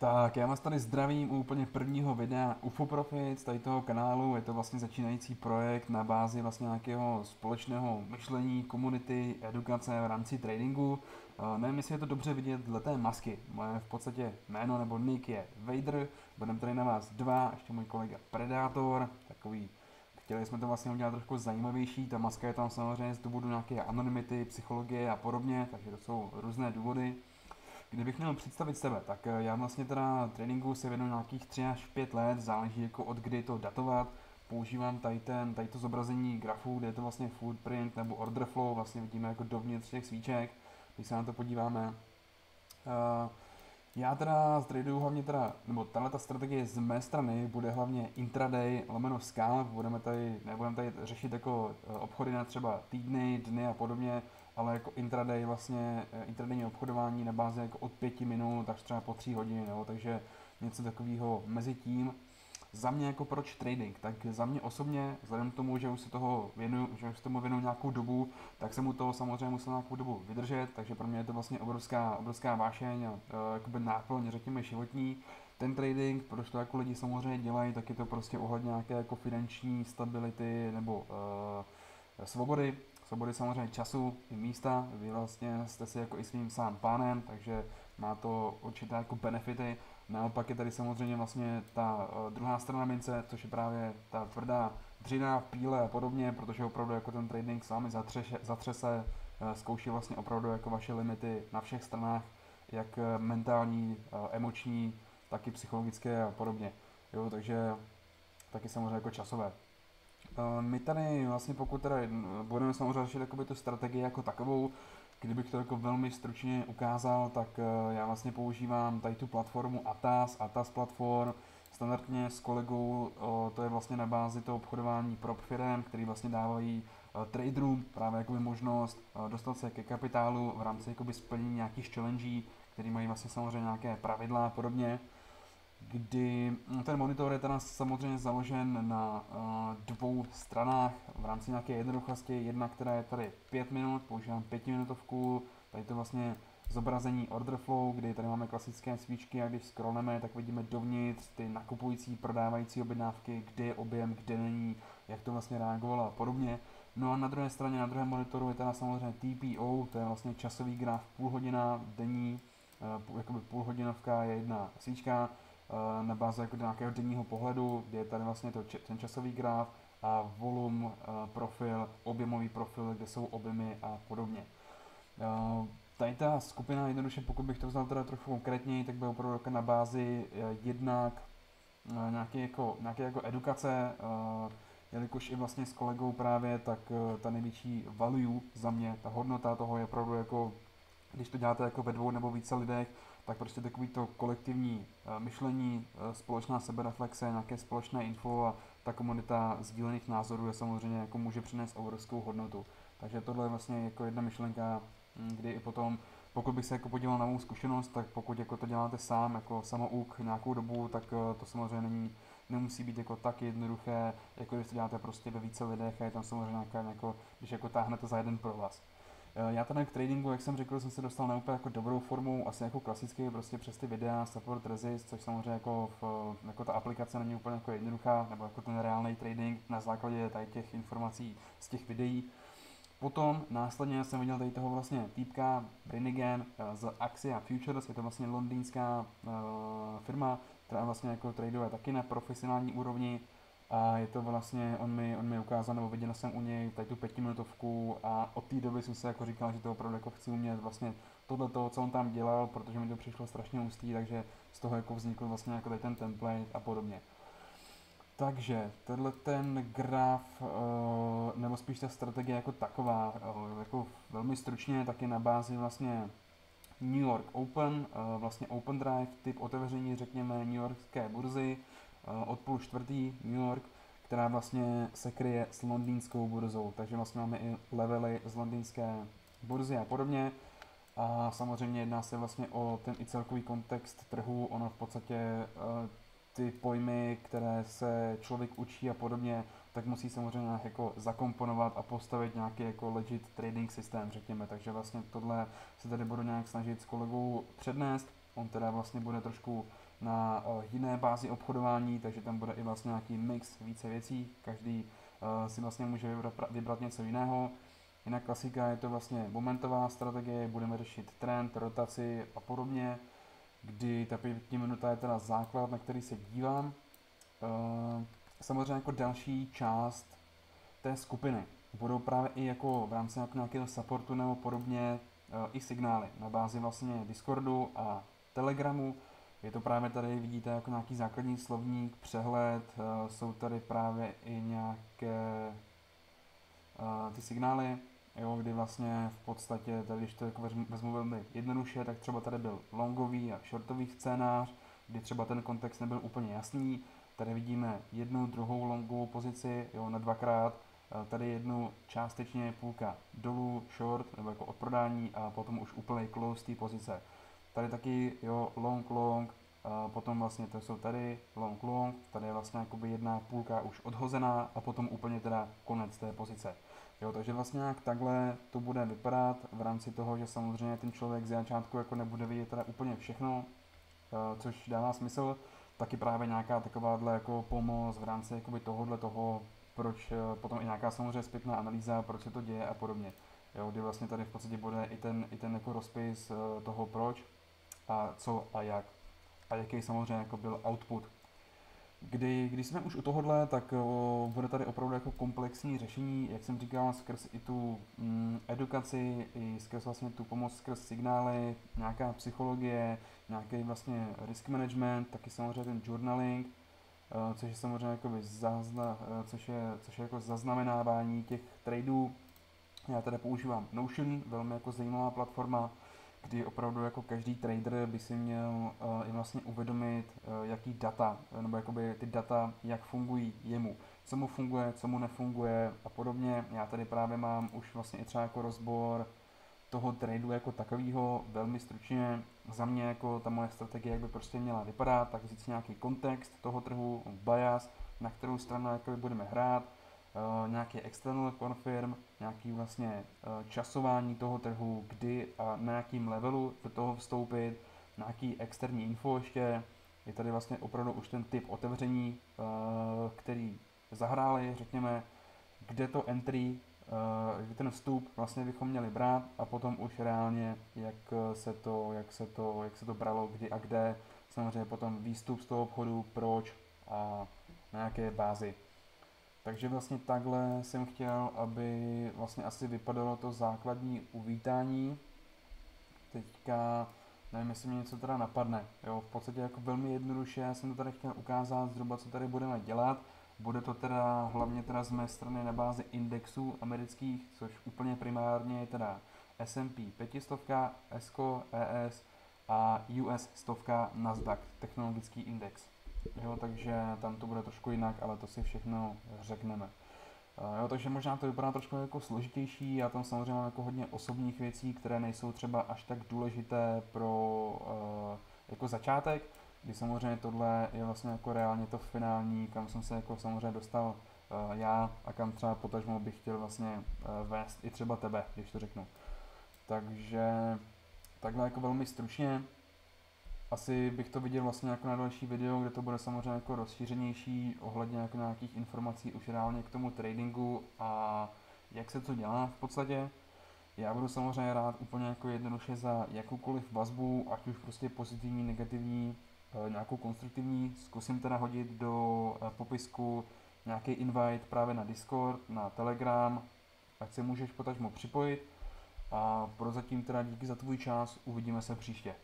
Tak, já vás tady zdravím u úplně prvního videa UFO Profits, tady toho kanálu. Je to vlastně začínající projekt na bázi vlastně nějakého společného myšlení, komunity, edukace v rámci tradingu. Nevím, jestli je to dobře vidět dle té masky. Moje v podstatě jméno nebo nick je Vader, budeme tady na vás dva, ještě můj kolega Predator, takový. Chtěli jsme to vlastně udělat trošku zajímavější, ta maska je tam samozřejmě z důvodu nějaké anonymity, psychologie a podobně, takže to jsou různé důvody. Kdybych měl představit sebe, tak já vlastně teda tréninku se věnuju nějakých 3 až 5 let, záleží jako od kdy to datovat. Používám tady to zobrazení grafu, kde je to vlastně footprint nebo order flow, vlastně vidíme jako dovnitř těch svíček, když se na to podíváme. Já teda traduju hlavně teda, nebo tato strategie z mé strany bude hlavně intraday lomeno scalp, nebudeme tady řešit jako obchody na třeba týdny, dny a podobně, ale jako intraday vlastně, intradayní obchodování na bázi jako od 5 minut až třeba po 3 hodiny, jo, takže něco takového mezi tím. Za mě jako proč trading, tak za mě osobně, vzhledem k tomu, že už se toho věnuju, že už se tomu věnuju nějakou dobu, tak jsem mu to samozřejmě musel nějakou dobu vydržet, takže pro mě je to vlastně obrovská vášeň a jakoby náplň, řekněme, životní. Ten trading, proč to jako lidi samozřejmě dělají, tak je to prostě ohledně nějaké jako finanční stability nebo svobody. Svobody samozřejmě času i místa, vy vlastně jste si jako i svým sám pánem, takže má to určité jako benefity. Naopak je tady samozřejmě vlastně ta druhá strana mince, což je právě ta tvrdá dřina, píle a podobně, protože opravdu jako ten trading s vámi zatřese, zkouší vlastně opravdu jako vaše limity na všech stranách, jak mentální, emoční, tak i psychologické a podobně. Jo, takže taky samozřejmě jako časové. My tady vlastně pokud teda budeme samozřejmě řešit tu strategii jako takovou, kdybych to jako velmi stručně ukázal, tak já vlastně používám tady tu platformu ATAS platform, standardně s kolegou, to je vlastně na bázi toho obchodování prop firem, který vlastně dávají traderům právě jakoby možnost dostat se ke kapitálu v rámci jakoby splnění nějakých challenge, který mají vlastně samozřejmě nějaké pravidla a podobně, kdy ten monitor je teda samozřejmě založen na dvou stranách v rámci nějaké jednoduchosti. Jedna, která je tady 5 minut, používám 5minutovku, tady to vlastně zobrazení order flow, kdy tady máme klasické svíčky a když scrollneme, tak vidíme dovnitř ty nakupující, prodávající objednávky, kde je objem, kde není, jak to vlastně reagovalo a podobně. No a na druhé straně, na druhém monitoru je teda samozřejmě TPO, to je vlastně časový graf půl hodina denní, jakoby půlhodinovka je jedna svíčka, na bázi jako nějakého denního pohledu, kde je tady vlastně ten časový graf a volum, profil, objemový profil, kde jsou objemy a podobně. Tady ta skupina jednoduše, pokud bych to vzal teda trochu konkrétněji, tak by opravdu na bázi jednak nějaké jako edukace, jelikož i vlastně s kolegou právě, tak ta největší value za mě, ta hodnota toho je opravdu jako, když to děláte jako ve dvou nebo více lidech, tak prostě takový to kolektivní myšlení, společná sebereflexe, nějaké společné info a ta komunita sdílených názorů je samozřejmě jako může přinést obrovskou hodnotu. Takže tohle je vlastně jako jedna myšlenka, kdy i potom, pokud bych se jako podíval na mou zkušenost, tak pokud jako to děláte sám, jako samouk nějakou dobu, tak to samozřejmě nemusí být jako tak jednoduché, jako když to děláte prostě ve více lidech a je tam samozřejmě nějaká, jako, když jako táhnete za jeden pro vás. Já tady k tradingu, jak jsem řekl, jsem se dostal na úplně jako dobrou formu, asi jako klasicky, prostě přes ty videa, support resist, což samozřejmě jako ta aplikace není úplně jako jednoduchá, nebo jako ten reálný trading na základě tady těch informací z těch videí. Potom následně jsem viděl tady toho vlastně týpka Brinigan z Axia Futures, je to vlastně londýnská firma, která vlastně jako traduje taky na profesionální úrovni. A je to vlastně, on mi ukázal, nebo viděl jsem u něj tady tu 5minutovku a od té doby jsem se jako říkal, že to opravdu jako chci umět vlastně tohleto, co on tam dělal, protože mi to přišlo strašně hustý, takže z toho jako vznikl vlastně jako tady ten template a podobně. Takže tenhle ten graf, nebo spíš ta strategie jako taková, jako velmi stručně, taky na bázi vlastně New York Open, vlastně Open Drive, typ otevření, řekněme, New Yorkské burzy, od půl čtvrtý New York, která vlastně se kryje s londýnskou burzou, takže vlastně máme i levely z londýnské burzy a podobně. A samozřejmě jedná se vlastně o ten i celkový kontext trhu, ono v podstatě ty pojmy, které se člověk učí a podobně, tak musí samozřejmě nějak jako zakomponovat a postavit nějaký jako legit trading systém, řekněme. Takže vlastně tohle se tady budu nějak snažit s kolegou přednést. on teda vlastně bude trošku na jiné bázi obchodování, takže tam bude i vlastně nějaký mix více věcí, každý si vlastně může vybrat něco jiného. Jinak klasika je to vlastně momentová strategie, budeme řešit trend, rotaci a podobně, kdy ta 5 minuta je teda základ, na který se dívám. Samozřejmě jako další část té skupiny budou právě i jako v rámci nějakého supportu nebo podobně i signály na bázi vlastně Discordu a Telegramu. Je to právě tady, vidíte, jako nějaký základní slovník, přehled, jsou tady právě i nějaké ty signály, jo, kdy vlastně v podstatě, tady když to jako vezmu velmi jednoduše, tak třeba tady byl longový a shortový scénář, kdy třeba ten kontext nebyl úplně jasný. Tady vidíme jednu, druhou longovou pozici, jo, na dvakrát, tady jednu částečně půlka dolů, short, nebo jako odprodání a potom už úplný close té pozice. Tady taky, jo, long, potom vlastně to jsou tady long, tady je vlastně jakoby jedna půlka už odhozená a potom úplně teda konec té pozice. Jo, takže vlastně nějak takhle to bude vypadat v rámci toho, že samozřejmě ten člověk z začátku jako nebude vidět teda úplně všechno, což dává smysl, taky právě nějaká takováhle jako pomoc v rámci jakoby tohohle toho, proč potom i nějaká samozřejmě zpětná analýza, proč se to děje a podobně. Jo, kdy vlastně tady v podstatě bude i ten jako rozpis toho proč a co a jak a jaký samozřejmě jako byl output. Když jsme už u tohohle, tak bude tady opravdu jako komplexní řešení, jak jsem říkal, skrz i tu edukaci, i skrz vlastně tu pomoc skrz signály, nějaká psychologie, nějaký vlastně risk management, taky samozřejmě ten journaling, což je samozřejmě jakoby což je jako zaznamenávání těch tradeů. Já tady používám Notion, velmi jako zajímavá platforma, kdy opravdu jako každý trader by si měl i vlastně uvědomit, jaký data, nebo jakoby ty data, jak fungují jemu, co mu funguje, co mu nefunguje a podobně. Já tady právě mám už vlastně i třeba jako rozbor toho tradu jako takového, velmi stručně. Za mě jako ta moje strategie, jak by prostě měla vypadat, tak říct nějaký kontext toho trhu, bias, na kterou stranu jakoby budeme hrát, nějaký external confirm, nějaký vlastně časování toho trhu, kdy a na jakým levelu do toho vstoupit, nějaký externí info ještě, je tady vlastně opravdu už ten typ otevření, který zahráli, řekněme, kde to entry, kde ten vstup vlastně bychom měli brát a potom už reálně, jak se to bralo, kdy a kde, samozřejmě potom výstup z toho obchodu, proč a na jaké bázi. Takže vlastně takhle jsem chtěl, aby vlastně asi vypadalo to základní uvítání. Teďka nevím, jestli mě něco teda napadne. Jo, v podstatě jako velmi jednoduše, já jsem to tady chtěl ukázat zhruba, co tady budeme dělat. Bude to teda hlavně teda z mé strany na bázi indexů amerických, což úplně primárně je teda S&P 500, ESCO, ES a US 100 Nasdaq, technologický index. Jo, takže tam to bude trošku jinak, ale to si všechno řekneme. Jo, takže možná to vypadá trošku jako složitější, já tam samozřejmě mám jako hodně osobních věcí, které nejsou třeba až tak důležité pro jako začátek, kdy samozřejmě tohle je vlastně jako reálně to finální, kam jsem se jako samozřejmě dostal já a kam třeba potažmo bych chtěl vlastně vést i třeba tebe, když to řeknu. Takže takhle jako velmi stručně. Asi bych to viděl vlastně jako na další video, kde to bude samozřejmě jako rozšířenější ohledně jako nějakých informací už reálně k tomu tradingu a jak se to dělá v podstatě. Já budu samozřejmě rád úplně jako jednoduše za jakoukoliv vazbu, ať už prostě pozitivní, negativní, nějakou konstruktivní. Zkusím teda hodit do popisku nějaký invite právě na Discord, na Telegram, ať se můžeš potažmo připojit. A prozatím teda díky za tvůj čas, uvidíme se příště.